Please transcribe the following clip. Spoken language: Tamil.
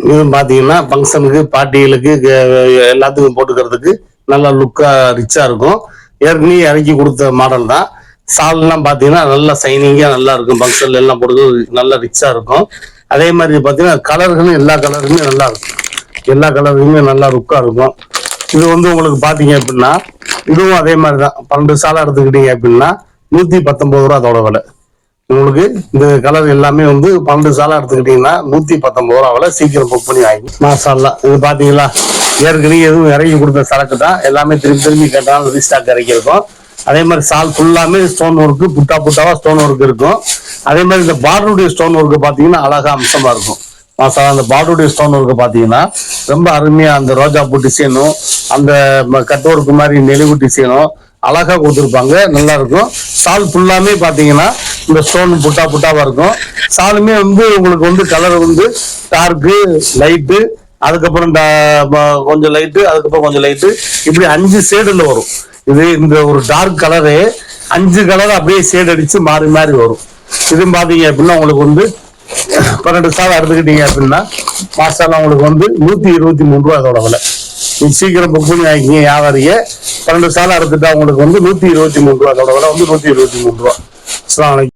இது பாத்தீங்கன்னா ஃபங்க்ஷனுக்கு பார்ட்டிகளுக்கு எல்லாத்துக்கும் போட்டுக்கிறதுக்கு நல்லா லுக்கா ரிச்சா இருக்கும். ஏற்கனவே இறக்கி கொடுத்த மாடல் தான். சால்லாம் பாத்தீங்கன்னா நல்லா சைனிங்கா நல்லா இருக்கும். ஃபங்க்ஷன்ல எல்லாம் போடுறது நல்லா ரிச்சா இருக்கும். அதே மாதிரி பாத்தீங்கன்னா கலர்களும் எல்லா கலருமே நல்லா இருக்கும். எல்லா கலருமே நல்லா லுக்கா இருக்கும். இது வந்து உங்களுக்கு பாத்தீங்க அப்படின்னா இதுவும் அதே மாதிரிதான். 12 சாலை எடுத்துக்கிட்டீங்க அப்படின்னா 119 ரூபா அதோட விலை. உங்களுக்கு இந்த கலர் எல்லாமே வந்து 12 சாலை எடுத்துக்கிட்டீங்கன்னா 119 ரூபா விலை. சீக்கிரம் புக் பண்ணி வாங்கி மாசாலா. இது பாத்தீங்களா ஏற்கனவே எதுவும் இறக்கி கொடுத்த சரக்கு தான். எல்லாமே திரும்பி கேட்டாலும் ரீஸ்டாக் இறக்கிருக்கும். அதே மாதிரி சால் ஃபுல்லாமே ஸ்டோன் ஒர்க்கு, புட்டா புட்டாவா ஸ்டோன் ஒர்க் இருக்கும். அதே மாதிரி இந்த பார்டருடைய ஸ்டோன் ஒர்க்கு பாத்தீங்கன்னா அழகா அம்சமா இருக்கும். மாசா அந்த பார்டருடைய ஸ்டோன் ஒர்க்கு பாத்தீங்கன்னா ரொம்ப அருமையா அந்த ரோஜா பூ டிசைனும் அந்த கட் ஒர்க் மாதிரி நெளிவு டிசைனும் அழகா கொடுத்துருப்பாங்க. நல்லா இருக்கும். சால் ஃபுல்லாமே பாத்தீங்கன்னா இந்த ஸ்டோன் புட்டா புட்டாவா இருக்கும். சாலுமே வந்து உங்களுக்கு வந்து கலர் வந்து டார்க்கு, லைட்டு, அதுக்கப்புறம் கொஞ்சம் லைட்டு, அதுக்கப்புறம் கொஞ்சம் லைட்டு, இப்படி 5 ஷேடுல வரும். இது இந்த ஒரு டார்க் கலரு 5 கலர் அப்படியே ஷேட் அடிச்சு மாறி மாறி வரும். இது பாத்தீங்க அப்படின்னா உங்களுக்கு வந்து 12 சாலை எடுத்துக்கிட்டீங்க அப்படின்னா மாசாலாம் உங்களுக்கு வந்து 123 ரூபா அதோட விலை. நீ சீக்கிரம் புக் பண்ணி வாங்கிக்கிங்க வியாபாரிய. 12 சாலை எடுத்துட்டா உங்களுக்கு வந்து 123 ரூபா அதோட விலை வந்து 123 ரூபா. அஸ்ஸலாமு அலைக்கும்.